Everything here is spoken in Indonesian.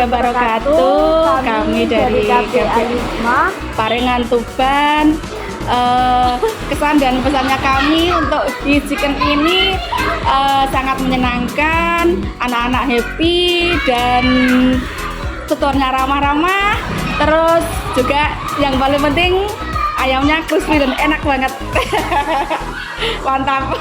wabarakatuh. Kami dari KB Al Hikmah Parengan Tuban. Kesan dan pesannya kami untuk di chicken ini sangat menyenangkan, anak-anak happy dan tutornya ramah-ramah. Terus juga yang paling penting ayamnya crispy dan enak banget. Mantap.